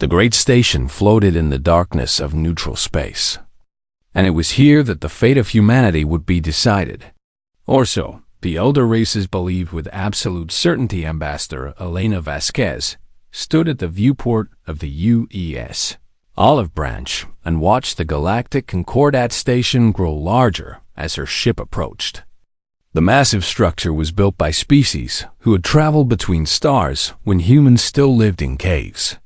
The great station floated in the darkness of neutral space. And it was here that the fate of humanity would be decided. Or so, the elder races believed with absolute certainty. Ambassador Elena Vasquez stood at the viewport of the UES Olive Branch and watched the Galactic Concordat station grow larger as her ship approached. The massive structure was built by species who had traveled between stars when humans still lived in caves.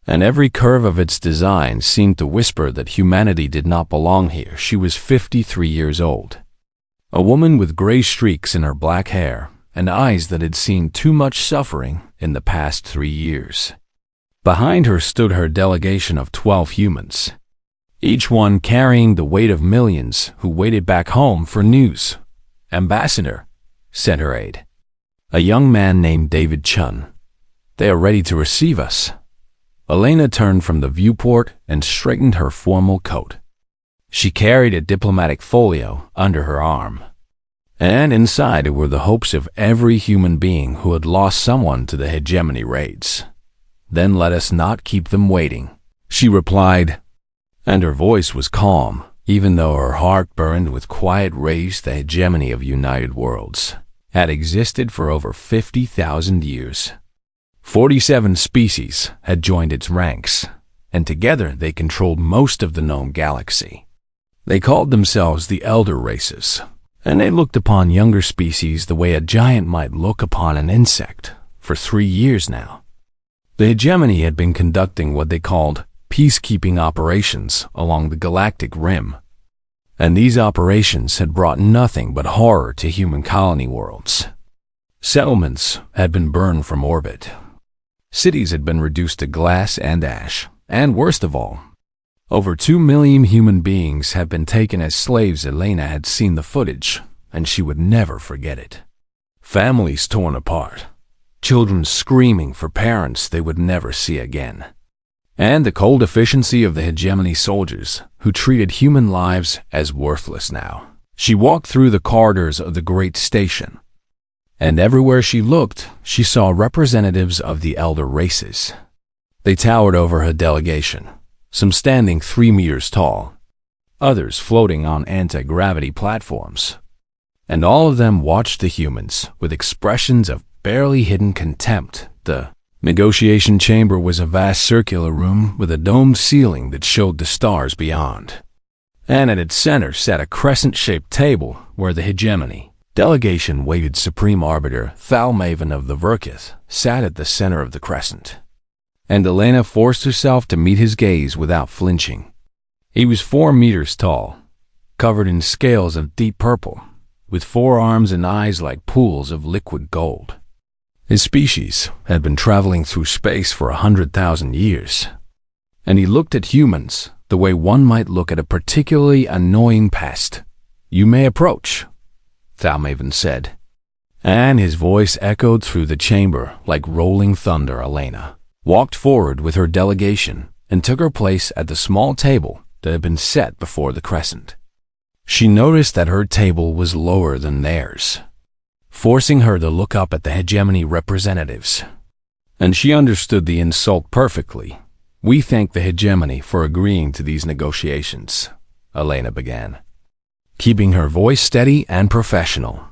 And every curve of its design seemed to whisper that humanity did not belong here. She was 53 years old. A woman with gray streaks in her black hair and eyes that had seen too much suffering in the past 3 years. Behind her stood her delegation of 12 humans, each one carrying the weight of millions who waited back home for news. "Ambassador," said her aide, a young man named David Chun, "they are ready to receive us." Elena turned from the viewport and straightened her formal coat. She carried a diplomatic folio under her arm, and inside it were the hopes of every human being who had lost someone to the hegemony raids. "Then let us not keep them waiting," she replied, and her voice was calm, even though her heart burned with quiet rage. The hegemony of United Worlds had existed for over 50,000 years. 47 species had joined its ranks, and together they controlled most of the known galaxy. They called themselves the Elder Races, and they looked upon younger species the way a giant might look upon an insect. For 3 years now, the hegemony had been conducting what they called peacekeeping operations along the galactic rim, and these operations had brought nothing but horror to human colony worlds. Settlements had been burned from orbit. Cities had been reduced to glass and ash, and worst of all, over 2 million human beings had been taken as slaves. Elena had seen the footage, and she would never forget it. Families torn apart, children screaming for parents they would never see again, and the cold efficiency of the hegemony soldiers who treated human lives as worthless now. She walked through the corridors of the great station, and everywhere she looked, she saw representatives of the elder races. They towered over her delegation, some standing 3 meters tall, others floating on anti-gravity platforms, and all of them watched the humans with expressions of barely hidden contempt. The negotiation chamber was a vast circular room with a domed ceiling that showed the stars beyond, and at its center sat a crescent-shaped table where the hegemony delegation waited. Supreme Arbiter Thalmaven of the Virkith sat at the center of the crescent, and Elena forced herself to meet his gaze without flinching. He was 4 meters tall, covered in scales of deep purple, with 4 arms and eyes like pools of liquid gold. His species had been traveling through space for 100,000 years, and he looked at humans the way one might look at a particularly annoying pest. "You may approach," Thalmaven said, and his voice echoed through the chamber like rolling thunder. Elena walked forward with her delegation and took her place at the small table that had been set before the crescent. She noticed that her table was lower than theirs, forcing her to look up at the hegemony representatives. And she understood the insult perfectly. "We thank the hegemony for agreeing to these negotiations," Elena began, keeping her voice steady and professional.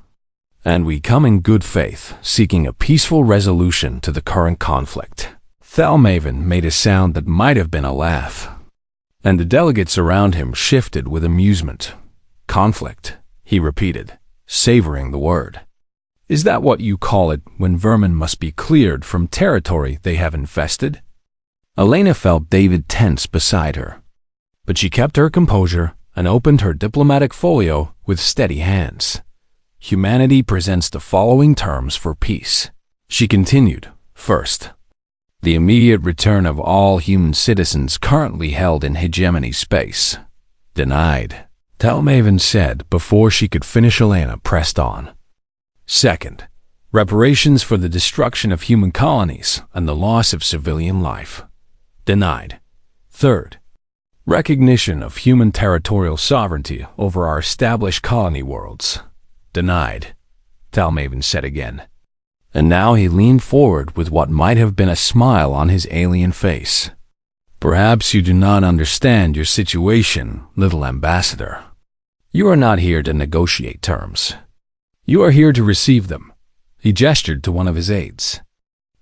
"And we come in good faith, seeking a peaceful resolution to the current conflict." Thalmaven made a sound that might have been a laugh, and the delegates around him shifted with amusement. "Conflict," he repeated, savoring the word. "Is that what you call it when vermin must be cleared from territory they have infested?" Elena felt David tense beside her, but she kept her composure and opened her diplomatic folio with steady hands. "Humanity presents the following terms for peace," she continued. "First, the immediate return of all human citizens currently held in hegemony space." "Denied," Thalmaven said before she could finish. Elena pressed on. "Second, reparations for the destruction of human colonies and the loss of civilian life." "Denied." "Third, recognition of human territorial sovereignty over our established colony worlds." "Denied," Thalmaven said again. And now he leaned forward with what might have been a smile on his alien face. Perhaps you do not understand your situation, little ambassador. You are not here to negotiate terms. You are here to receive them. He gestured to one of his aides,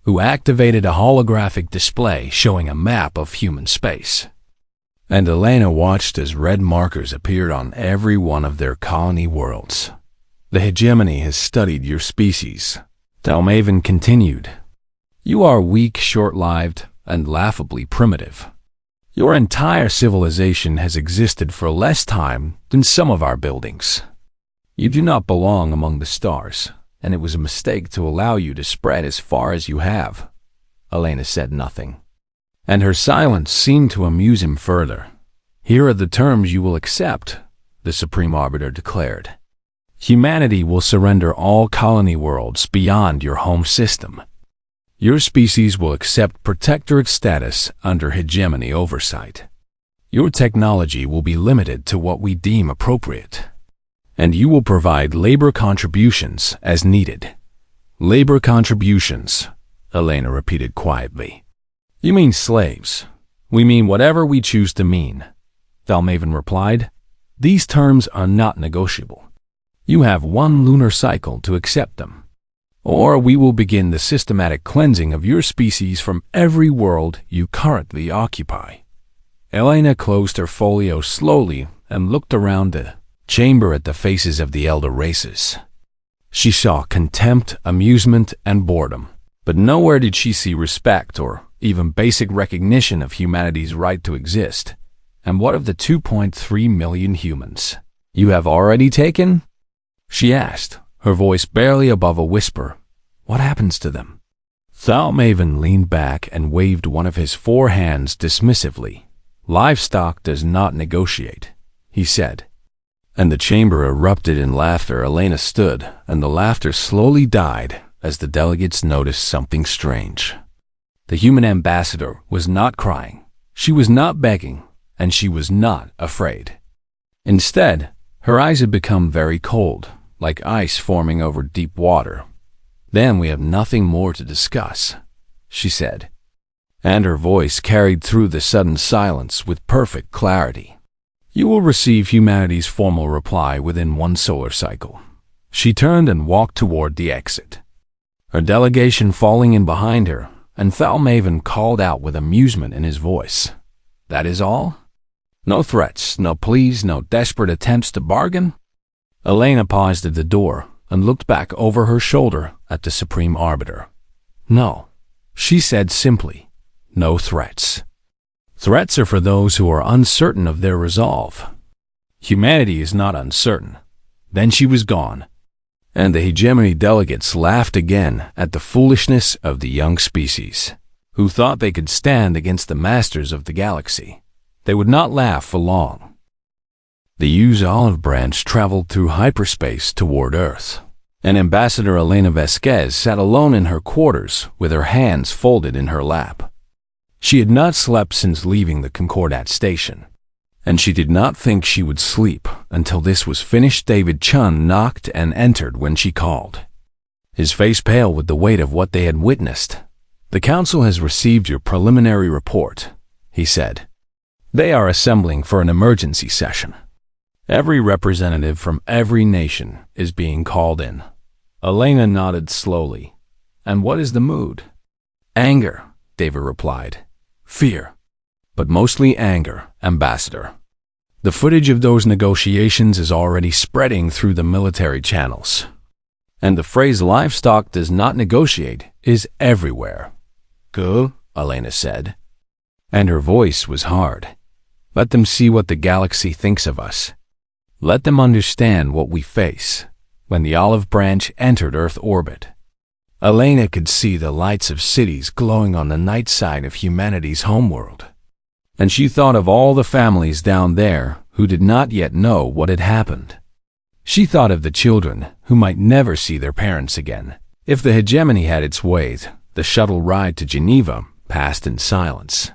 who activated a holographic display showing a map of human space. And Elena watched as red markers appeared on every one of their colony worlds. The hegemony has studied your species, Dalmaven continued. You are weak, short-lived, and laughably primitive. Your entire civilization has existed for less time than some of our buildings. You do not belong among the stars, and it was a mistake to allow you to spread as far as you have. Elena said nothing, and her silence seemed to amuse him further. Here are the terms you will accept, the Supreme Arbiter declared. Humanity will surrender all colony worlds beyond your home system. Your species will accept protectorate status under hegemony oversight. Your technology will be limited to what we deem appropriate, and you will provide labor contributions as needed. Labor contributions, Elena repeated quietly. You mean slaves. We mean whatever we choose to mean, Dalmaven replied. These terms are not negotiable. You have one lunar cycle to accept them, or we will begin the systematic cleansing of your species from every world you currently occupy. Elena closed her folio slowly and looked around the chamber at the faces of the elder races. She saw contempt, amusement, and boredom, but nowhere did she see respect or even basic recognition of humanity's right to exist. And what of the 2.3 million humans you have already taken? She asked, her voice barely above a whisper. What happens to them? Dalmaven leaned back and waved one of his 4 hands dismissively. Livestock does not negotiate, he said. And the chamber erupted in laughter. Elena stood, and the laughter slowly died as the delegates noticed something strange. The human ambassador was not crying, she was not begging, and she was not afraid. Instead, her eyes had become very cold, like ice forming over deep water. Then we have nothing more to discuss, she said, and her voice carried through the sudden silence with perfect clarity. You will receive humanity's formal reply within 1 solar cycle. She turned and walked toward the exit, her delegation falling in behind her, and Dalmaven called out with amusement in his voice. That is all? No threats, no pleas, no desperate attempts to bargain? Elena paused at the door and looked back over her shoulder at the Supreme Arbiter. No, she said simply, no threats. Threats are for those who are uncertain of their resolve. Humanity is not uncertain. Then she was gone, and the hegemony delegates laughed again at the foolishness of the young species, who thought they could stand against the masters of the galaxy. They would not laugh for long. The U's olive branch traveled through hyperspace toward Earth, and Ambassador Elena Vasquez sat alone in her quarters with her hands folded in her lap. She had not slept since leaving the Concordat station, and she did not think she would sleep until this was finished. David Chun knocked and entered when she called, his face pale with the weight of what they had witnessed. The council has received your preliminary report, he said. They are assembling for an emergency session. Every representative from every nation is being called in. Elena nodded slowly. And what is the mood? Anger, David replied. Fear, but mostly anger, Ambassador. The footage of those negotiations is already spreading through the military channels. And the phrase livestock does not negotiate is everywhere. Good, Elena said, and her voice was hard. Let them see what the galaxy thinks of us. Let them understand what we face. When the olive branch entered Earth orbit, Elena could see the lights of cities glowing on the night side of humanity's homeworld. And she thought of all the families down there who did not yet know what had happened. She thought of the children who might never see their parents again. If the hegemony had its way, the shuttle ride to Geneva passed in silence.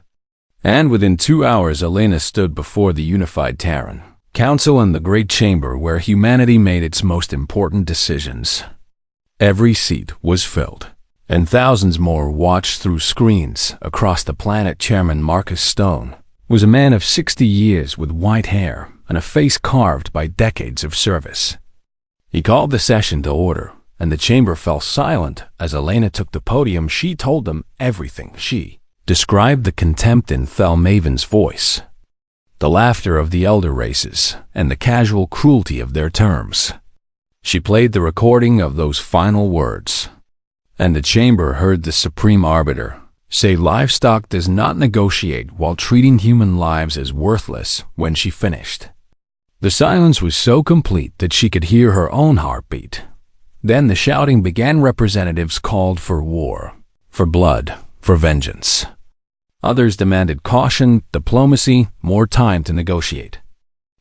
And within 2 hours Elena stood before the unified Terran Council in the great chamber where humanity made its most important decisions. Every seat was filled, and thousands more watched through screens across the planet. Chairman Marcus Stone was a man of 60 years with white hair and a face carved by decades of service. He called the session to order, and the chamber fell silent as Elena took the podium. She told them everything. She described the contempt in Thelmaven's voice, the laughter of the elder races, and the casual cruelty of their terms. She played the recording of those final words, and the chamber heard the supreme arbiter say livestock does not negotiate while treating human lives as worthless. When she finished, the silence was so complete that she could hear her own heartbeat. Then the shouting began. Representatives called for war, for blood, for vengeance. Others demanded caution, diplomacy, more time to negotiate.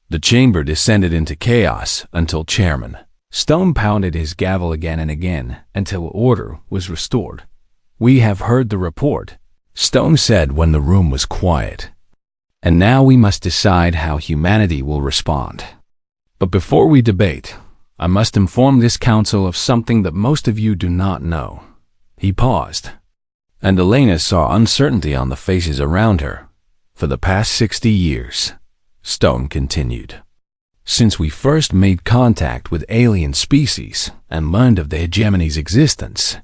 The chamber descended into chaos until Chairman Stone pounded his gavel again and again until order was restored. "We have heard the report," Stone said when the room was quiet. "And now we must decide how humanity will respond. But before we debate, I must inform this council of something that most of you do not know." He paused, and Elena saw uncertainty on the faces around her. "For the past 60 years," Stone continued, "since we first made contact with alien species and learned of the hegemony's existence,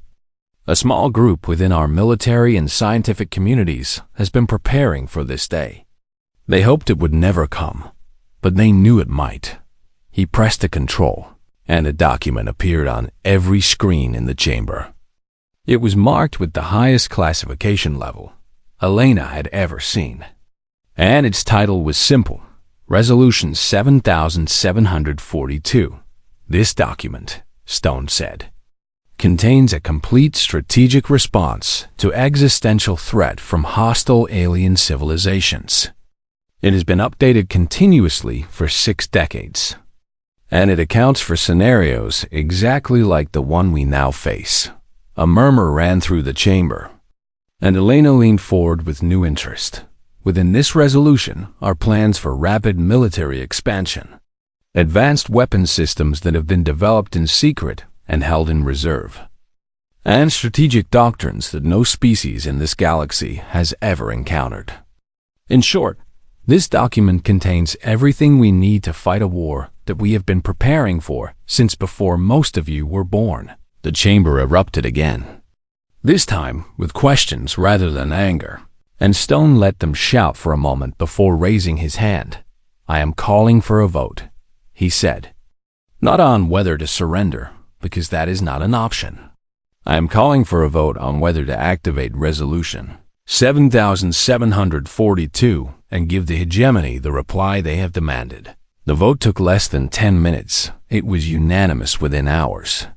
a small group within our military and scientific communities has been preparing for this day. They hoped it would never come, but they knew it might." He pressed a control, and a document appeared on every screen in the chamber. It was marked with the highest classification level Elena had ever seen, and its title was simple: Resolution 7742. "This document," Stone said, "contains a complete strategic response to existential threat from hostile alien civilizations. It has been updated continuously for 6 decades, and it accounts for scenarios exactly like the one we now face." A murmur ran through the chamber, and Elena leaned forward with new interest. "Within this resolution are plans for rapid military expansion, advanced weapons systems that have been developed in secret and held in reserve, and strategic doctrines that no species in this galaxy has ever encountered. In short, this document contains everything we need to fight a war that we have been preparing for since before most of you were born." The chamber erupted again, this time with questions rather than anger, and Stone let them shout for a moment before raising his hand. "I am calling for a vote," he said. "Not on whether to surrender, because that is not an option. I am calling for a vote on whether to activate Resolution 7742 and give the hegemony the reply they have demanded." The vote took less than 10 minutes. It was unanimous within hours.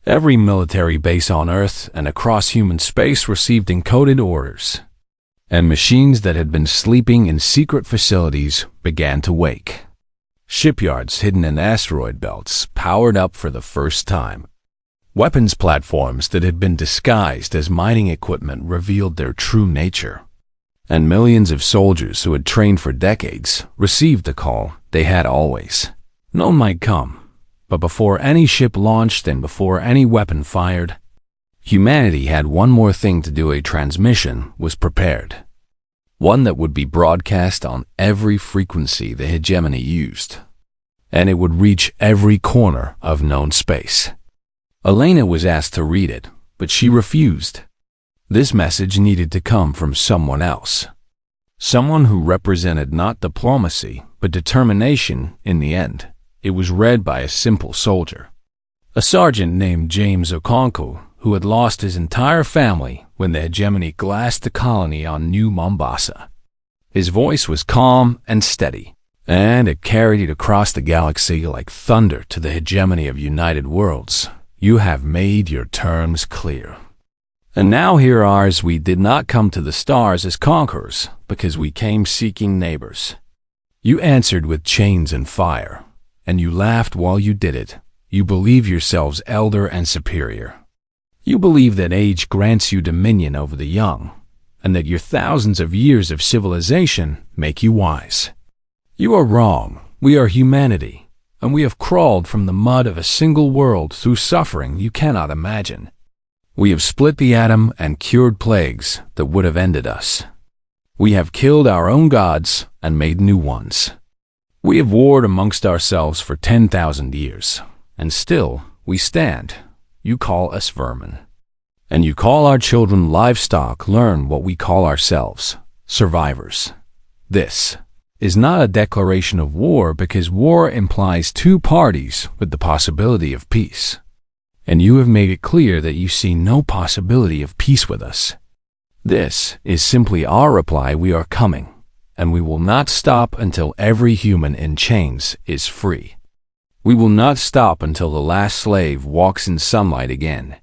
Every military base on Earth and across human space received encoded orders, and machines that had been sleeping in secret facilities began to wake. Shipyards hidden in asteroid belts powered up for the first time. Weapons platforms that had been disguised as mining equipment revealed their true nature, and millions of soldiers who had trained for decades received the call they had always known might come. But before any ship launched and before any weapon fired, humanity had one more thing to do. A transmission was prepared, one that would be broadcast on every frequency the hegemony used, and it would reach every corner of known space. Elena was asked to read it, but she refused. This message needed to come from someone else, someone who represented not diplomacy, but determination in the end. It was read by a simple soldier, a sergeant named James Okonkwo, who had lost his entire family when the hegemony glassed the colony on New Mombasa. His voice was calm and steady, and it carried it across the galaxy like thunder to the hegemony of United Worlds. "You have made your terms clear. And now here are as we did not come to the stars as conquerors, because we came seeking neighbors. You answered with chains and fire, and you laughed while you did it. You believe yourselves elder and superior. You believe that age grants you dominion over the young, and that your thousands of years of civilization make you wise. You are wrong. We are humanity, and we have crawled from the mud of a single world through suffering you cannot imagine. We have split the atom and cured plagues that would have ended us. We have killed our own gods and made new ones. We have warred amongst ourselves for 10,000 years, and still we stand. You call us vermin. And you call our children livestock. Learn what we call ourselves, survivors. This is not a declaration of war, because war implies two parties with the possibility of peace. And you have made it clear that you see no possibility of peace with us. This is simply our reply: we are coming, and we will not stop until every human in chains is free. We will not stop until the last slave walks in sunlight again.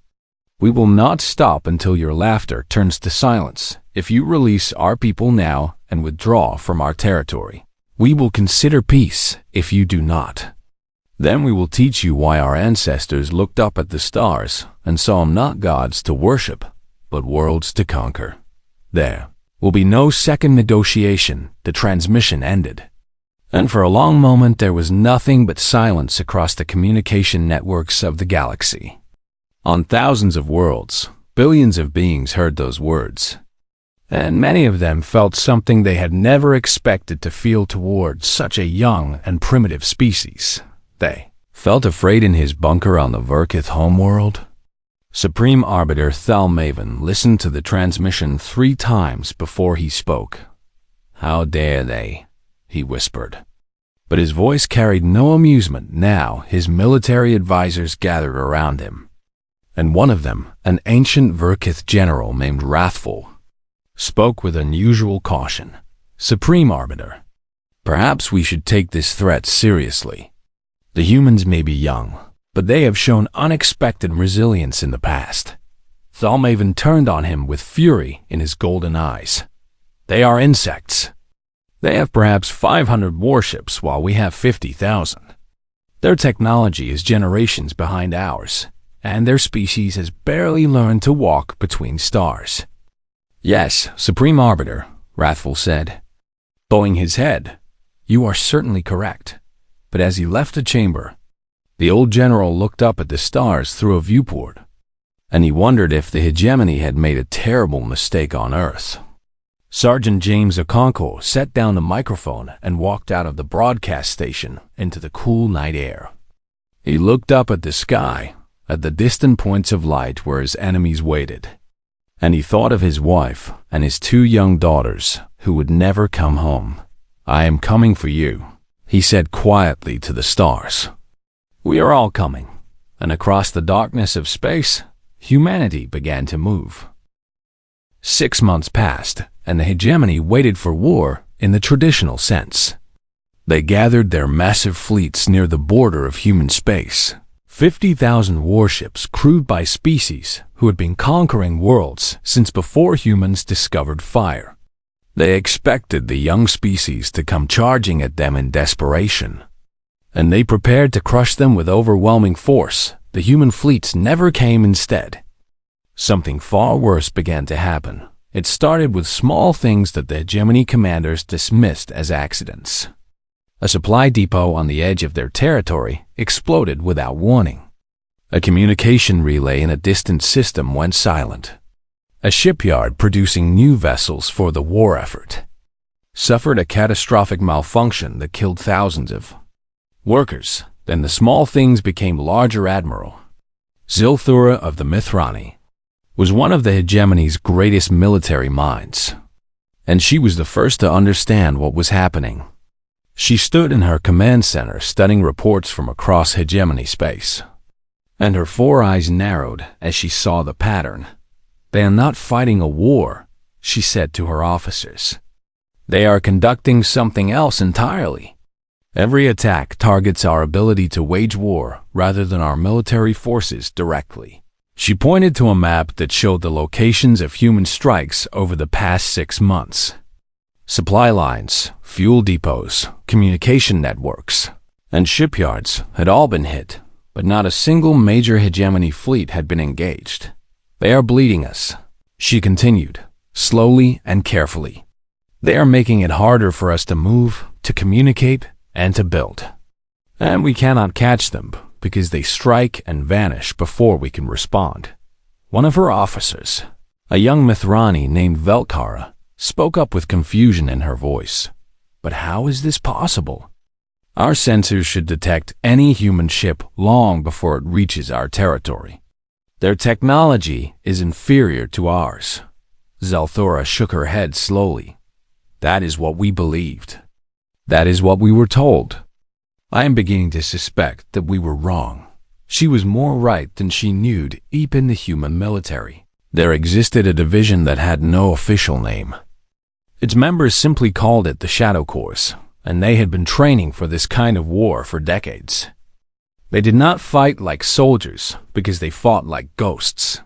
We will not stop until your laughter turns to silence. If you release our people now and withdraw from our territory, we will consider peace. If you do not, then we will teach you why our ancestors looked up at the stars and saw them not gods to worship, but worlds to conquer. There will be no second negotiation. The transmission ended. And for a long moment there was nothing but silence across the communication networks of the galaxy. On thousands of worlds, billions of beings heard those words, and many of them felt something they had never expected to feel towards such a young and primitive species. They felt afraid in his bunker on the Verkith homeworld. Supreme Arbiter Thalmaven listened to the transmission 3 times before he spoke. "How dare they?" he whispered. But his voice carried no amusement now. His military advisors gathered around him, and one of them, an ancient Verkith general named Wrathful, spoke with unusual caution. "Supreme Arbiter, perhaps we should take this threat seriously. The humans may be young, but they have shown unexpected resilience in the past." Thalmaven turned on him with fury in his golden eyes. "They are insects. They have perhaps 500 warships while we have 50,000. Their technology is generations behind ours, and their species has barely learned to walk between stars." "Yes, Supreme Arbiter," Wrathful said, bowing his head. "You are certainly correct." But as he left the chamber, the old general looked up at the stars through a viewport, and he wondered if the hegemony had made a terrible mistake on Earth. Sergeant James Okonkwo set down the microphone and walked out of the broadcast station into the cool night air. He looked up at the sky, at the distant points of light where his enemies waited, and he thought of his wife and his 2 young daughters who would never come home. "I am coming for you," he said quietly to the stars. "We are all coming." And across the darkness of space, humanity began to move. 6 months passed, and the hegemony waited for war in the traditional sense. They gathered their massive fleets near the border of human space. 50,000 warships crewed by species who had been conquering worlds since before humans discovered fire. They expected the young species to come charging at them in desperation, and they prepared to crush them with overwhelming force. The human fleets never came. Instead, something far worse began to happen. It started with small things that the hegemony commanders dismissed as accidents. A supply depot on the edge of their territory exploded without warning. A communication relay in a distant system went silent. A shipyard producing new vessels for the war effort suffered a catastrophic malfunction that killed thousands of workers. Then the small things became larger. Admiral Zilthura of the Mithrani was one of the hegemony's greatest military minds, and she was the first to understand what was happening. She stood in her command center studying reports from across hegemony space, and her 4 eyes narrowed as she saw the pattern. "They are not fighting a war," she said to her officers. "They are conducting something else entirely. Every attack targets our ability to wage war rather than our military forces directly." She pointed to a map that showed the locations of human strikes over the past 6 months. Supply lines, fuel depots, communication networks, and shipyards had all been hit, but not a single major hegemony fleet had been engaged. "They are bleeding us," she continued, slowly and carefully. "They are making it harder for us to move, to communicate, and to build. And we cannot catch them because they strike and vanish before we can respond. One of her officers, a young Mithrani named Velkara, spoke up with confusion in her voice. But how is this possible? Our sensors should detect any human ship long before it reaches our territory. Their technology is inferior to ours. Zelthora shook her head slowly. That is what we believed. That is what we were told. I am beginning to suspect that we were wrong. She was more right than she knew deep in the human military. There existed a division that had no official name. Its members simply called it the Shadow Corps, and they had been training for this kind of war for decades. They did not fight like soldiers because they fought like ghosts,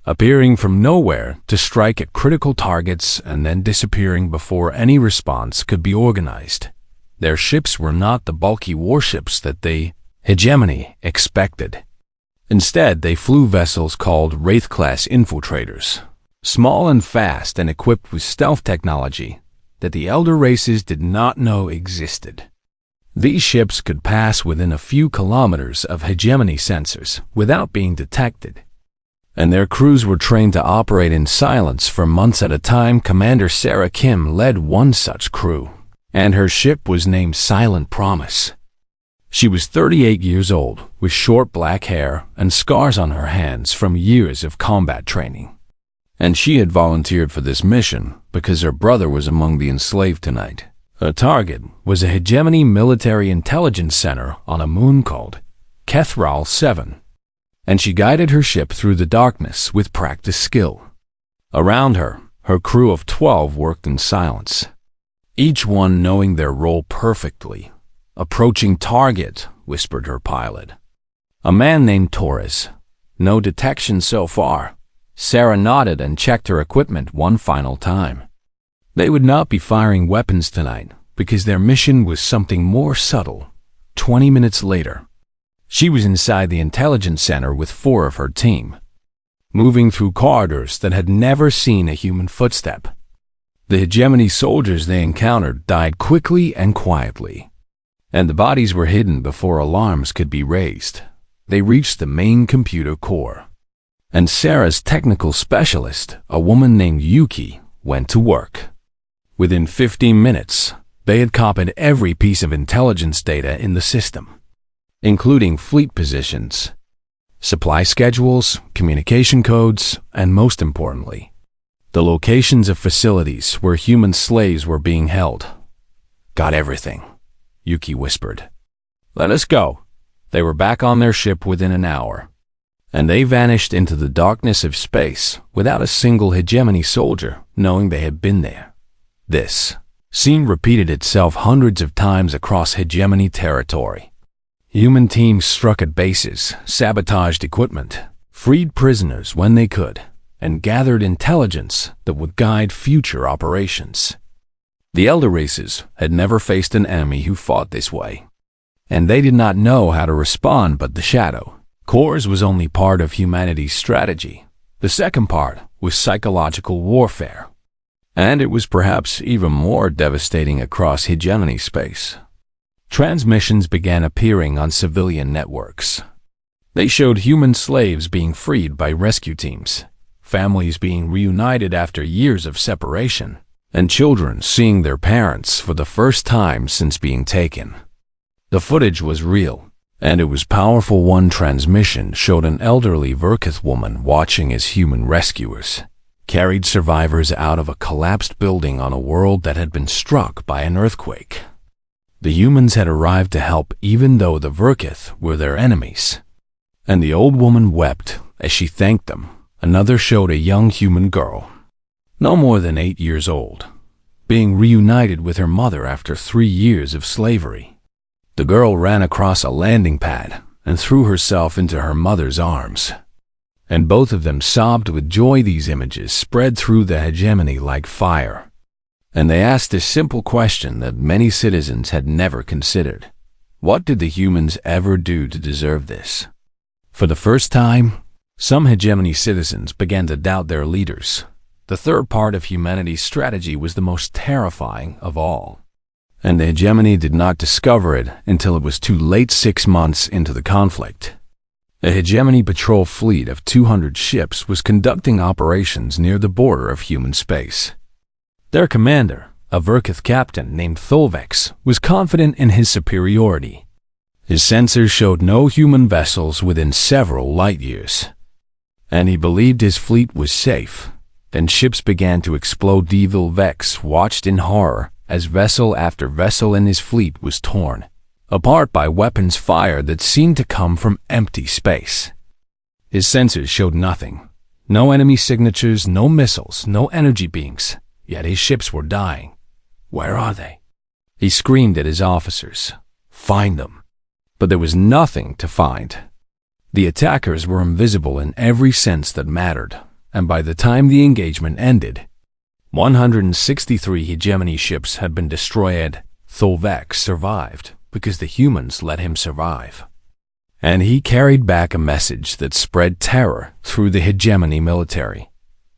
appearing from nowhere to strike at critical targets and then disappearing before any response could be organized. Their ships were not the bulky warships that the hegemony expected. Instead, they flew vessels called Wraith-class infiltrators, small and fast and equipped with stealth technology that the elder races did not know existed. These ships could pass within a few kilometers of hegemony sensors without being detected, and their crews were trained to operate in silence for months at a time. Commander Sarah Kim led one such crew, and her ship was named Silent Promise. She was 38 years old, with short black hair and scars on her hands from years of combat training. And she had volunteered for this mission because her brother was among the enslaved tonight. Her target was a hegemony military intelligence center on a moon called Kethral 7, and she guided her ship through the darkness with practiced skill. Around her, her crew of 12 worked in silence, each one knowing their role perfectly. Approaching target, whispered her pilot. A man named Torres. No detection so far. Sarah nodded and checked her equipment one final time. They would not be firing weapons tonight because their mission was something more subtle. 20 minutes later, she was inside the intelligence center with 4 of her team, moving through corridors that had never seen a human footstep. The hegemony soldiers they encountered died quickly and quietly, and the bodies were hidden before alarms could be raised. They reached the main computer core, and Sarah's technical specialist, a woman named Yuki, went to work. Within 15 minutes, they had copied every piece of intelligence data in the system, including fleet positions, supply schedules, communication codes, and most importantly, the locations of facilities where human slaves were being held. Got everything, Yuki whispered. Let us go. They were back on their ship within an hour, and they vanished into the darkness of space without a single hegemony soldier knowing they had been there. This scene repeated itself hundreds of times across hegemony territory. Human teams struck at bases, sabotaged equipment, freed prisoners when they could, and gathered intelligence that would guide future operations. The elder races had never faced an enemy who fought this way, and they did not know how to respond. But the Shadow Corps was only part of humanity's strategy. The second part was psychological warfare, and it was perhaps even more devastating across hegemony space. Transmissions began appearing on civilian networks. They showed human slaves being freed by rescue teams, families being reunited after years of separation, and children seeing their parents for the first time since being taken. The footage was real, and it was powerful. One transmission showed an elderly Verkith woman watching as human rescuers carried survivors out of a collapsed building on a world that had been struck by an earthquake. The humans had arrived to help even though the Verkith were their enemies, and the old woman wept as she thanked them. Another showed a young human girl, no more than 8 years old, being reunited with her mother after 3 years of slavery. The girl ran across a landing pad and threw herself into her mother's arms, and both of them sobbed with joy. These images spread through the hegemony like fire, and they asked a simple question that many citizens had never considered. What did the humans ever do to deserve this? For the first time, some hegemony citizens began to doubt their leaders. The third part of humanity's strategy was the most terrifying of all, and the hegemony did not discover it until it was too late. 6 months into the conflict, A hegemony patrol fleet of 200 ships was conducting operations near the border of human space. Their commander, a Verkith captain named Thulvex, was confident in his superiority. His sensors showed no human vessels within several light years, and he believed his fleet was safe. Then ships began to explode. Thulvex watched in horror as vessel after vessel in his fleet was torn apart by weapons fire that seemed to come from empty space. His sensors showed nothing. No enemy signatures, no missiles, no energy beams. Yet his ships were dying. Where are they? He screamed at his officers. Find them. But there was nothing to find. The attackers were invisible in every sense that mattered, and by the time the engagement ended, 163 hegemony ships had been destroyed. Thulvex survived because the humans let him survive. And he carried back a message that spread terror through the hegemony military.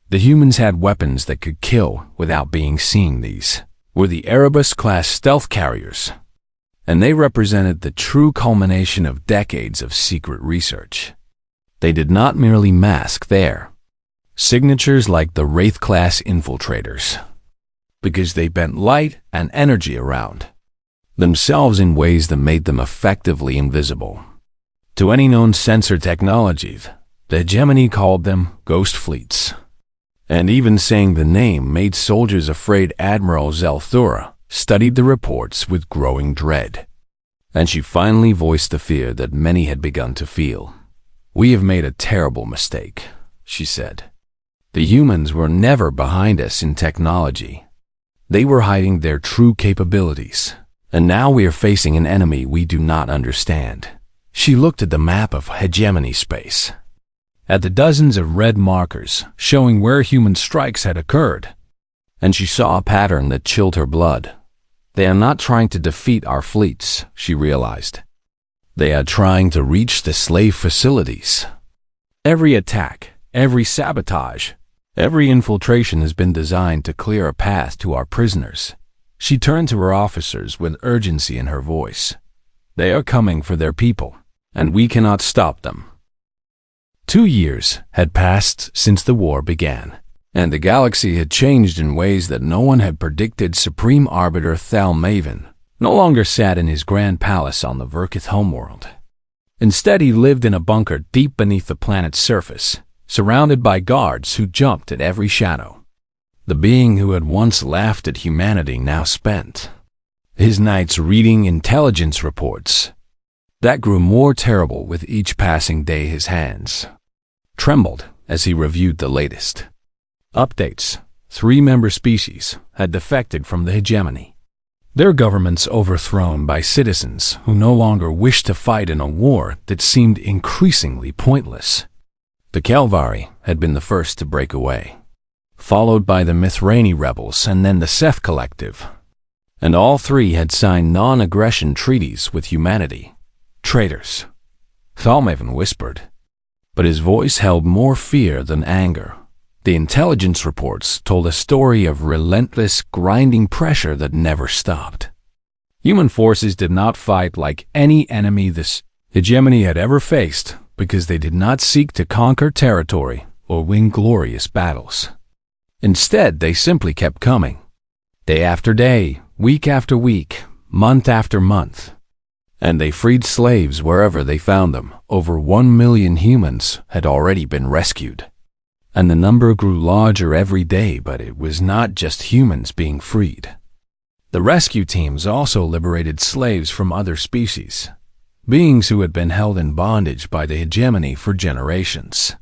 The humans had weapons that could kill without being seen. These were the Erebus-class stealth carriers, and they represented the true culmination of decades of secret research. They did not merely mask their signatures like the Wraith-class infiltrators, because they bent light and energy around themselves in ways that made them effectively invisible to any known sensor technology. The hegemony called them ghost fleets, and even saying the name made soldiers afraid. Admiral Zelthura studied the reports with growing dread, and she finally voiced the fear that many had begun to feel. We have made a terrible mistake, she said. The humans were never behind us in technology. They were hiding their true capabilities, and now we are facing an enemy we do not understand. She looked at the map of hegemony space, at the dozens of red markers showing where human strikes had occurred, and she saw a pattern that chilled her blood. They are not trying to defeat our fleets, she realized. They are trying to reach the slave facilities. Every attack, every sabotage, every infiltration has been designed to clear a path to our prisoners. She turned to her officers with urgency in her voice. They are coming for their people, and we cannot stop them. 2 years had passed since the war began, and the galaxy had changed in ways that no one had predicted. Supreme Arbiter Thalmaven no longer sat in his grand palace on the Verkith homeworld. Instead, he lived in a bunker deep beneath the planet's surface, surrounded by guards who jumped at every shadow. The being who had once laughed at humanity now spent his nights reading intelligence reports that grew more terrible with each passing day. His hands trembled as he reviewed the latest updates. 3 member species had defected from the hegemony, their governments overthrown by citizens who no longer wished to fight in a war that seemed increasingly pointless. The Kelvari had been the first to break away, followed by the Mithrani rebels and then the Seth Collective, and all 3 had signed non-aggression treaties with humanity. Traitors, Thalmaven whispered, but his voice held more fear than anger. The intelligence reports told a story of relentless, grinding pressure that never stopped. Human forces did not fight like any enemy this hegemony had ever faced because they did not seek to conquer territory or win glorious battles. Instead, they simply kept coming, day after day, week after week, month after month. And they freed slaves wherever they found them. Over 1 million humans had already been rescued. And the number grew larger every day, but it was not just humans being freed. The rescue teams also liberated slaves from other species, beings who had been held in bondage by the hegemony for generations.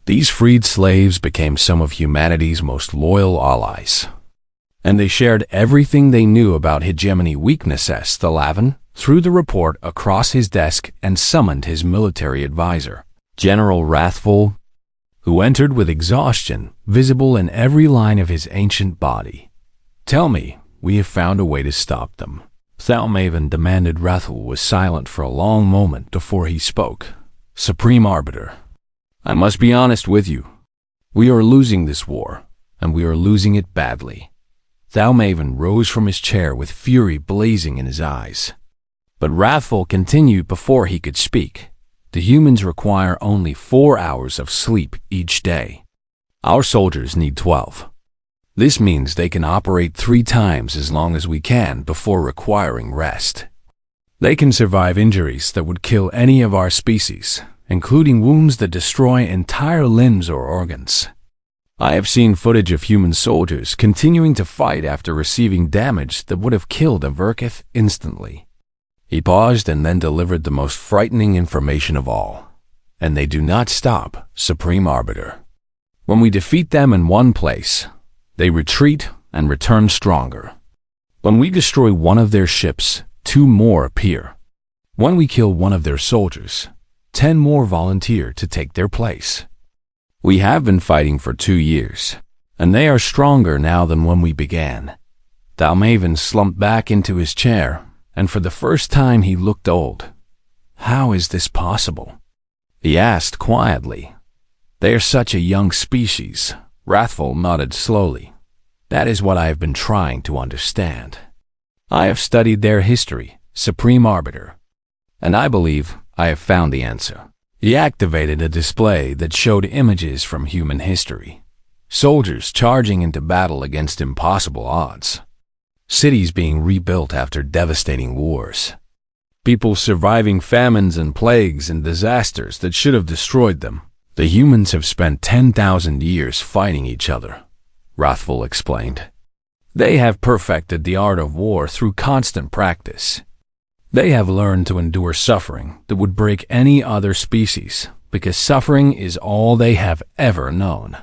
These freed slaves became some of humanity's most loyal allies, and they shared everything they knew about hegemony weaknesses. Thalmaven threw the report across his desk and summoned his military advisor, General Wrathful, who entered with exhaustion visible in every line of his ancient body. Tell me, we have found a way to stop them, Thalmaven demanded. Wrathful was silent for a long moment before he spoke. Supreme Arbiter, I must be honest with you. We are losing this war, and we are losing it badly. Thalmaven rose from his chair with fury blazing in his eyes. But Wrathful continued before he could speak. The humans require only 4 hours of sleep each day. Our soldiers need 12. This means they can operate 3 times as long as we can before requiring rest. They can survive injuries that would kill any of our species, including wounds that destroy entire limbs or organs. I have seen footage of human soldiers continuing to fight after receiving damage that would have killed a Verkith instantly. He paused and then delivered the most frightening information of all. And they do not stop, Supreme Arbiter. When we defeat them in one place, they retreat and return stronger. When we destroy one of their ships, 2 more appear. When we kill one of their soldiers, 10 more volunteer to take their place. We have been fighting for 2 years, and they are stronger now than when we began. Thalmaven slumped back into his chair, and for the first time he looked old. How is this possible? He asked quietly. They are such a young species. Wrathful nodded slowly. That is what I have been trying to understand. I have studied their history, Supreme Arbiter, and I believe I have found the answer. He activated a display that showed images from human history. Soldiers charging into battle against impossible odds. Cities being rebuilt after devastating wars. People surviving famines and plagues and disasters that should have destroyed them. The humans have spent 10,000 years fighting each other, Wrathful explained. They have perfected the art of war through constant practice. They have learned to endure suffering that would break any other species, because suffering is all they have ever known.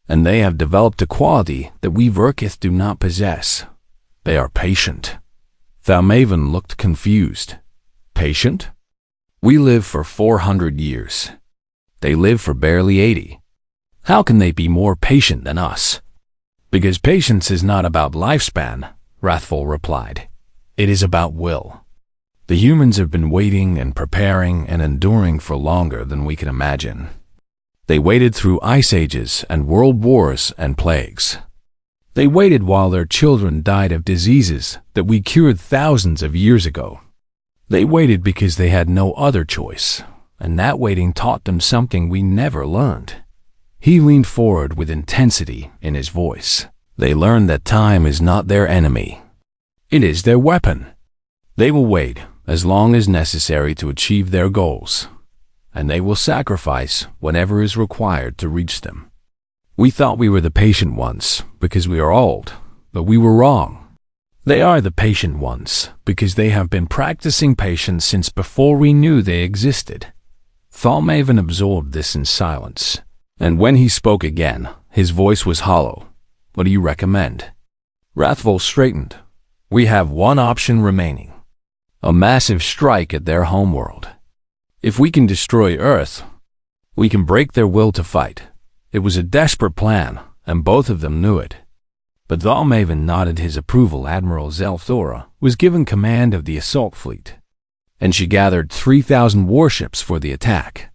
And they have developed a quality that we Verkith do not possess. They are patient. Thalmaven looked confused. Patient? We live for 400 years. They live for barely 80. How can they be more patient than us? Because patience is not about lifespan, Wrathful replied. It is about will. The humans have been waiting and preparing and enduring for longer than we can imagine. They waited through ice ages and world wars and plagues. They waited while their children died of diseases that we cured thousands of years ago. They waited because they had no other choice. And that waiting taught them something we never learned. He leaned forward with intensity in his voice. They learned that time is not their enemy. It is their weapon. They will wait as long as necessary to achieve their goals, and they will sacrifice whatever is required to reach them. We thought we were the patient ones because we are old, but we were wrong. They are the patient ones because they have been practicing patience since before we knew they existed. Thalmaven absorbed this in silence, and when he spoke again, his voice was hollow. What do you recommend? Wrathful straightened. We have one option remaining. A massive strike at their homeworld. If we can destroy Earth, we can break their will to fight. It was a desperate plan, and both of them knew it. But Thalmaven nodded his approval. Admiral Zelthora was given command of the assault fleet, and she gathered 3,000 warships for the attack.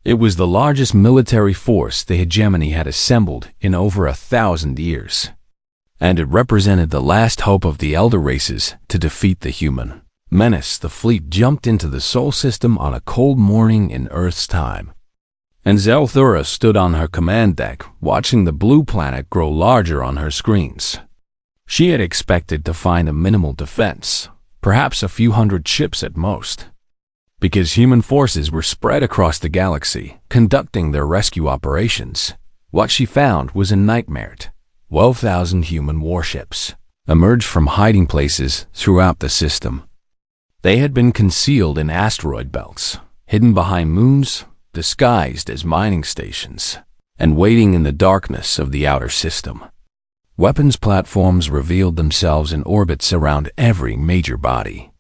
It was the largest military force the hegemony had assembled in over 1,000 years, and it represented the last hope of the elder races to defeat the human menace. The fleet jumped into the Sol system on a cold morning in Earth's time, and Zelthura stood on her command deck, watching the blue planet grow larger on her screens. She had expected to find a minimal defense, perhaps a few hundred ships at most, because human forces were spread across the galaxy, conducting their rescue operations. What she found was a nightmare. 12,000 human warships emerged from hiding places throughout the system. They had been concealed in asteroid belts, hidden behind moons, disguised as mining stations, and waiting in the darkness of the outer system. Weapons platforms revealed themselves in orbits around every major body,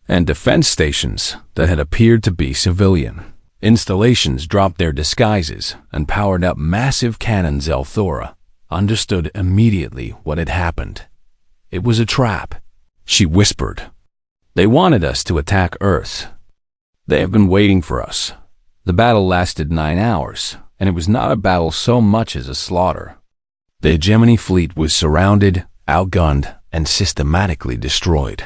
and defense stations that had appeared to be civilian installations dropped their disguises and powered up massive cannons. Zelthora understood immediately what had happened. It was a trap, she whispered. They wanted us to attack Earth. They have been waiting for us. The battle lasted 9 hours, and it was not a battle so much as a slaughter. The hegemony fleet was surrounded, outgunned, and systematically destroyed.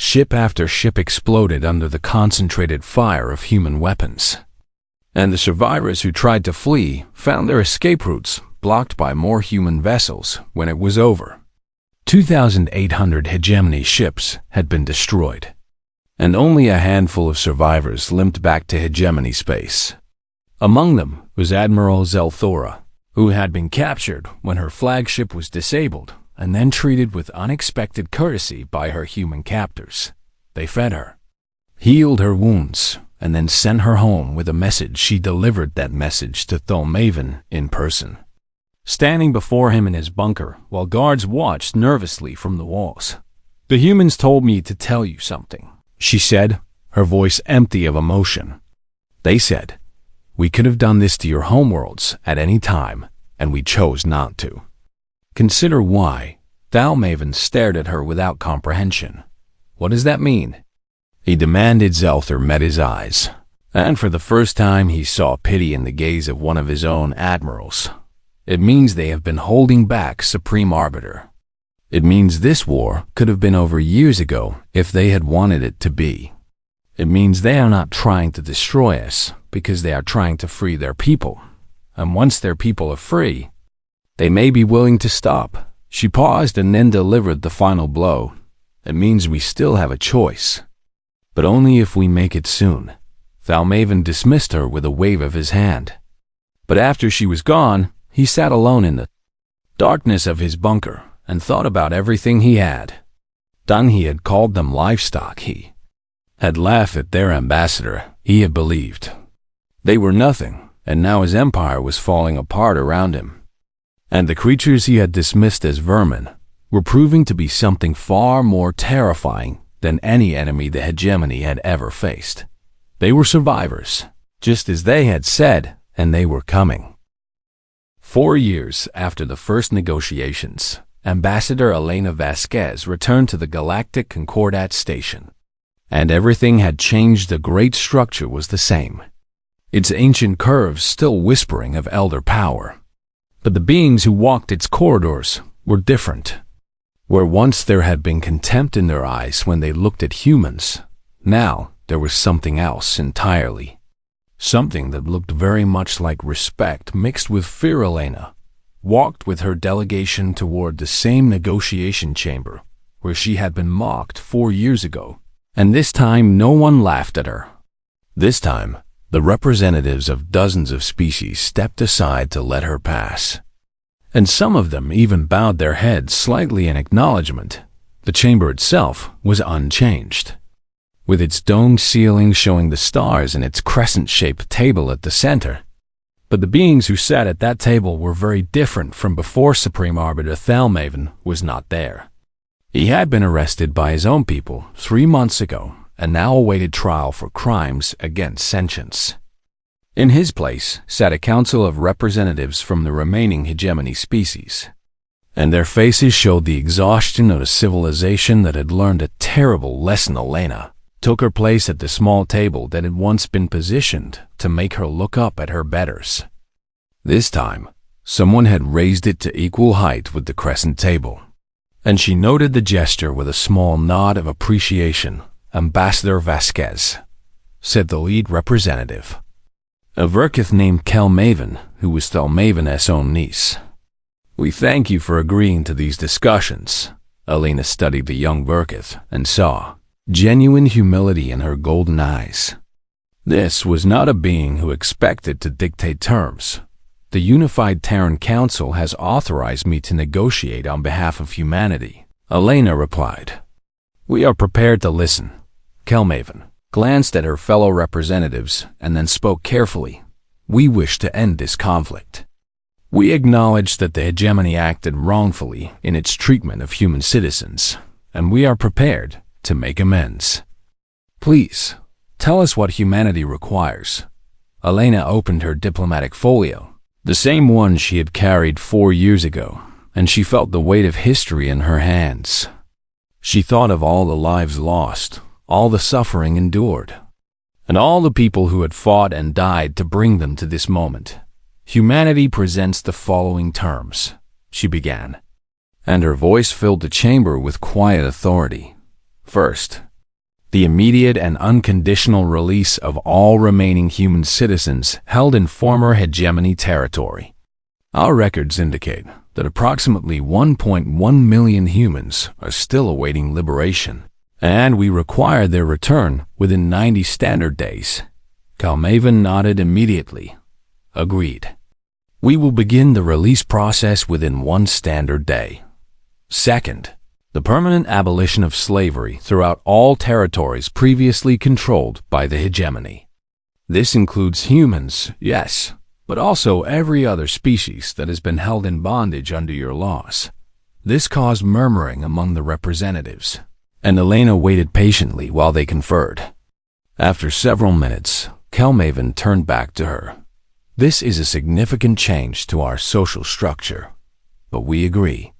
Ship after ship exploded under the concentrated fire of human weapons. And the survivors who tried to flee found their escape routes blocked by more human vessels when it was over. 2,800 hegemony ships had been destroyed, and only a handful of survivors limped back to hegemony space. Among them was Admiral Zelthora, who had been captured when her flagship was disabled and then treated with unexpected courtesy by her human captors. They fed her, healed her wounds, and then sent her home with a message. She delivered that message to Thalmaven in person, standing before him in his bunker while guards watched nervously from the walls. "The humans told me to tell you something," she said, her voice empty of emotion. "They said, we could have done this to your homeworlds at any time, and we chose not to. Consider why." Thalmaven stared at her without comprehension. "What does that mean?" he demanded. Zelthor met his eyes, and for the first time he saw pity in the gaze of one of his own admirals. "It means they have been holding back, Supreme Arbiter. It means this war could have been over years ago if they had wanted it to be. It means they are not trying to destroy us because they are trying to free their people. And once their people are free, they may be willing to stop." She paused and then delivered the final blow. "It means we still have a choice, but only if we make it soon." Thalmaven dismissed her with a wave of his hand. But after she was gone, he sat alone in the darkness of his bunker and thought about everything he had done. He had called them livestock. He had laughed at their ambassador. He had believed they were nothing, and now his empire was falling apart around him. And the creatures he had dismissed as vermin were proving to be something far more terrifying than any enemy the hegemony had ever faced. They were survivors, just as they had said, and they were coming. 4 years after the first negotiations, Ambassador Elena Vasquez returned to the Galactic Concordat station. And everything had changed. The great structure was the same, its ancient curves still whispering of elder power. But the beings who walked its corridors were different. Where once there had been contempt in their eyes when they looked at humans, now there was something else entirely. Something that looked very much like respect mixed with fear. Elena walked with her delegation toward the same negotiation chamber where she had been mocked 4 years ago, and this time no one laughed at her. This time, the representatives of dozens of species stepped aside to let her pass, and some of them even bowed their heads slightly in acknowledgement. The chamber itself was unchanged, with its domed ceiling showing the stars and its crescent-shaped table at the center. But the beings who sat at that table were very different from before. Supreme Arbiter Thalmaven was not there. He had been arrested by his own people 3 months ago and now awaited trial for crimes against sentience. In his place sat a council of representatives from the remaining hegemony species, and their faces showed the exhaustion of a civilization that had learned a terrible lesson. Elena took her place at the small table that had once been positioned to make her look up at her betters. This time, someone had raised it to equal height with the crescent table, and she noted the gesture with a small nod of appreciation. "Ambassador Vasquez," said the lead representative, a Verkith named Kelmaven, who was Thalmaven's own niece. "We thank you for agreeing to these discussions." Elena studied the young Verkith and saw genuine humility in her golden eyes. This was not a being who expected to dictate terms. "The Unified Terran Council has authorized me to negotiate on behalf of humanity," Elena replied. "We are prepared to listen." Kelmaven glanced at her fellow representatives and then spoke carefully. "We wish to end this conflict. We acknowledge that the hegemony acted wrongfully in its treatment of human citizens, and we are prepared to make amends. Please, tell us what humanity requires." Elena opened her diplomatic folio, the same one she had carried 4 years ago, and she felt the weight of history in her hands. She thought of all the lives lost, all the suffering endured, and all the people who had fought and died to bring them to this moment. "Humanity presents the following terms," she began, and her voice filled the chamber with quiet authority. "First, the immediate and unconditional release of all remaining human citizens held in former hegemony territory. Our records indicate that approximately 1.1 million humans are still awaiting liberation, and we require their return within 90 standard days. Calmaven nodded immediately. Agreed. We will begin the release process within 1 standard day. Second, the permanent abolition of slavery throughout all territories previously controlled by the hegemony. This includes humans, yes, but also every other species that has been held in bondage under your laws. This caused murmuring among the representatives, and Elena waited patiently while they conferred. After several minutes, Calmaven turned back to her. This is a significant change to our social structure, but we agree.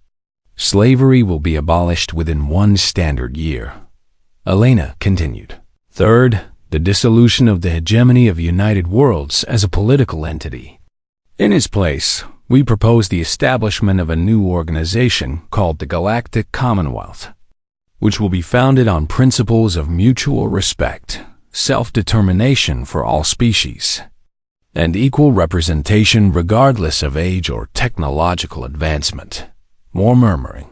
Slavery will be abolished within 1 standard year. Elena continued. Third, the dissolution of the hegemony of United Worlds as a political entity. In its place, we propose the establishment of a new organization called the Galactic Commonwealth, which will be founded on principles of mutual respect, self-determination for all species, and equal representation regardless of age or technological advancement. More murmuring.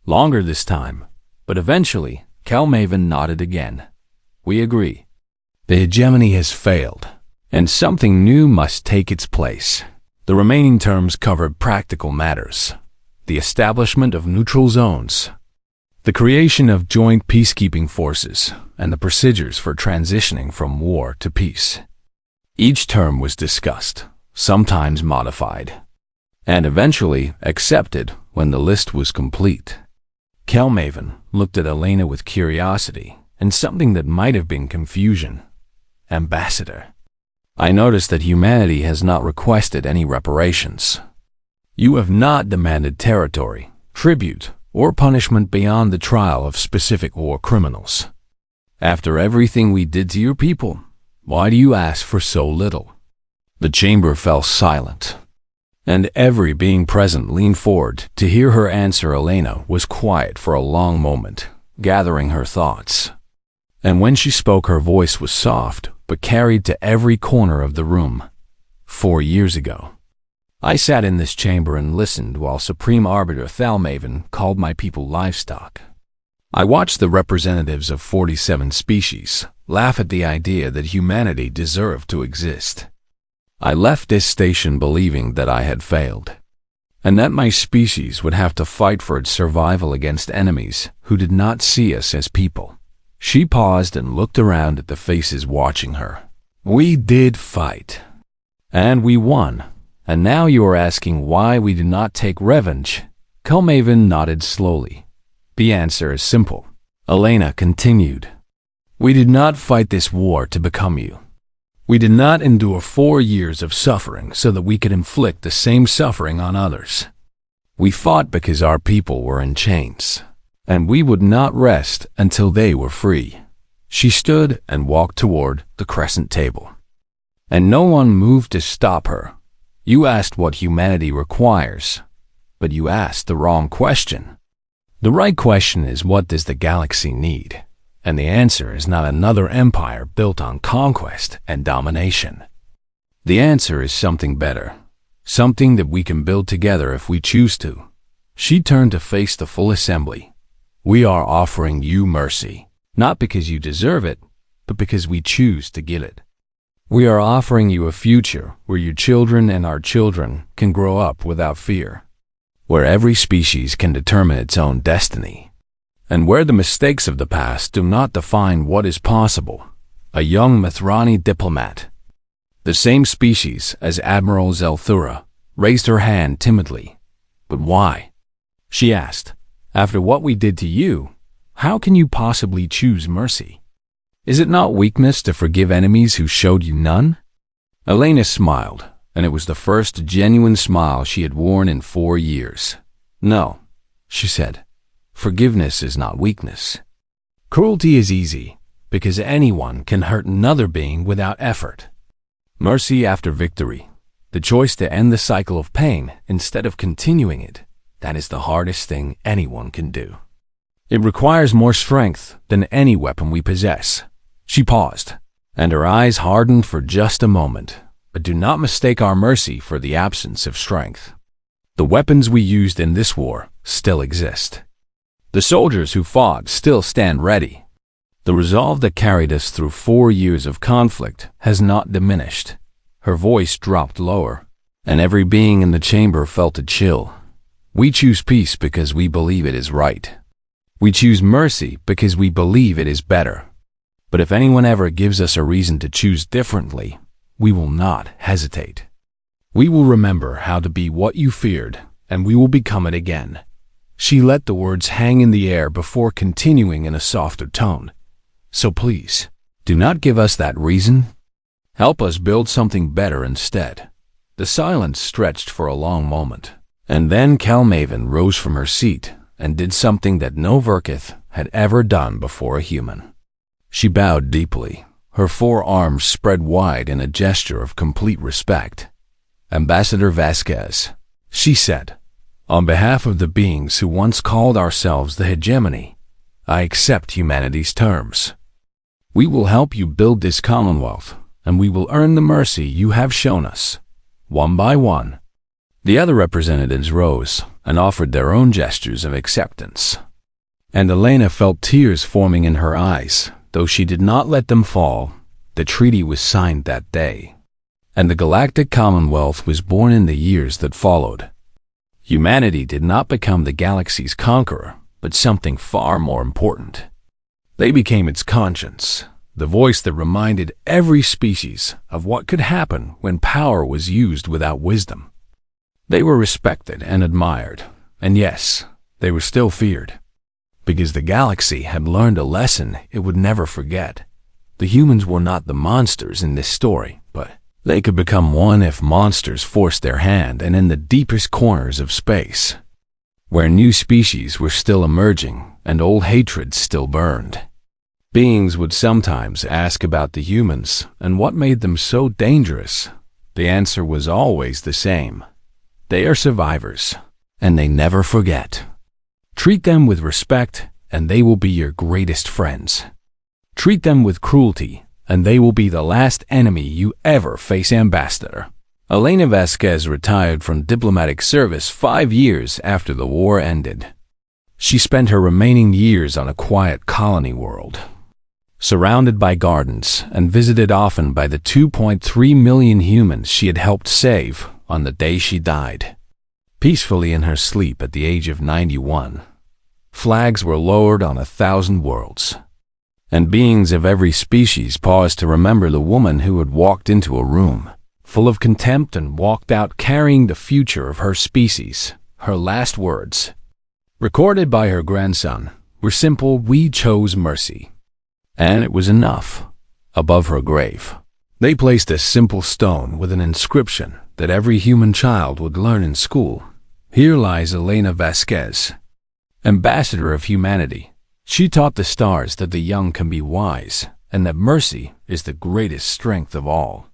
Longer this time, but eventually, Calmaven nodded again. We agree. The hegemony has failed, and something new must take its place. The remaining terms covered practical matters, the establishment of neutral zones, the creation of joint peacekeeping forces, and the procedures for transitioning from war to peace. Each term was discussed, sometimes modified, and eventually accepted when the list was complete. Calmaven looked at Elena with curiosity and something that might have been confusion. Ambassador, I noticed that humanity has not requested any reparations. You have not demanded territory, tribute, or punishment beyond the trial of specific war criminals. After everything we did to your people, why do you ask for so little? The chamber fell silent, and every being present leaned forward to hear her answer. Elena was quiet for a long moment, gathering her thoughts. And when she spoke, her voice was soft, but carried to every corner of the room. 4 years ago, I sat in this chamber and listened while Supreme Arbiter Calmaven called my people livestock. I watched the representatives of 47 species laugh at the idea that humanity deserved to exist. I left this station believing that I had failed, and that my species would have to fight for its survival against enemies who did not see us as people. She paused and looked around at the faces watching her. We did fight, and we won, and now you are asking why we did not take revenge. Calmaven nodded slowly. The answer is simple. Elena continued. We did not fight this war to become you. We did not endure 4 years of suffering so that we could inflict the same suffering on others. We fought because our people were in chains, and we would not rest until they were free. She stood and walked toward the crescent table, and no one moved to stop her. You asked what humanity requires, but you asked the wrong question. The right question is, what does the galaxy need? And the answer is not another empire built on conquest and domination. The answer is something better, something that we can build together if we choose to. She turned to face the full assembly. We are offering you mercy, not because you deserve it, but because we choose to give it. We are offering you a future where your children and our children can grow up without fear, where every species can determine its own destiny, and where the mistakes of the past do not define what is possible. A young Mithrani diplomat, the same species as Admiral Zelthura, raised her hand timidly. But why? She asked. After what we did to you, how can you possibly choose mercy? Is it not weakness to forgive enemies who showed you none? Elena smiled, and it was the first genuine smile she had worn in 4 years. No, she said. Forgiveness is not weakness. Cruelty is easy, because anyone can hurt another being without effort. Mercy after victory, the choice to end the cycle of pain instead of continuing it, that is the hardest thing anyone can do. It requires more strength than any weapon we possess." She paused, and her eyes hardened for just a moment. "But do not mistake our mercy for the absence of strength. The weapons we used in this war still exist. The soldiers who fought still stand ready. The resolve that carried us through 4 years of conflict has not diminished." Her voice dropped lower, and every being in the chamber felt a chill. "We choose peace because we believe it is right. We choose mercy because we believe it is better. But if anyone ever gives us a reason to choose differently, we will not hesitate. We will remember how to be what you feared, and we will become it again." She let the words hang in the air before continuing in a softer tone. "So please, do not give us that reason. Help us build something better instead." The silence stretched for a long moment, and then Calmaven rose from her seat and did something that no Verkith had ever done before a human. She bowed deeply, her 4 arms spread wide in a gesture of complete respect. "Ambassador Vasquez," she said, "on behalf of the beings who once called ourselves the Hegemony, I accept humanity's terms. We will help you build this Commonwealth, and we will earn the mercy you have shown us, one by one." The other representatives rose and offered their own gestures of acceptance. And Elena felt tears forming in her eyes, though she did not let them fall. The treaty was signed that day, and the Galactic Commonwealth was born in the years that followed. Humanity did not become the galaxy's conqueror, but something far more important. They became its conscience, the voice that reminded every species of what could happen when power was used without wisdom. They were respected and admired, and yes, they were still feared, because the galaxy had learned a lesson it would never forget. The humans were not the monsters in this story, but they could become one if monsters forced their hand, and in the deepest corners of space, where new species were still emerging and old hatreds still burned. Beings would sometimes ask about the humans and what made them so dangerous. The answer was always the same. They are survivors, and they never forget. Treat them with respect, and they will be your greatest friends. Treat them with cruelty, and they will be the last enemy you ever face. Ambassador Elena Vasquez retired from diplomatic service 5 years after the war ended. She spent her remaining years on a quiet colony world, surrounded by gardens and visited often by the 2.3 million humans she had helped save on the day she died. Peacefully in her sleep at the age of 91, flags were lowered on 1,000 worlds, and beings of every species paused to remember the woman who had walked into a room full of contempt and walked out carrying the future of her species. Her last words, recorded by her grandson, were simple: "We chose mercy." And it was enough. Above her grave, they placed a simple stone with an inscription that every human child would learn in school. "Here lies Elena Vasquez, Ambassador of Humanity. She taught the stars that the young can be wise, and that mercy is the greatest strength of all."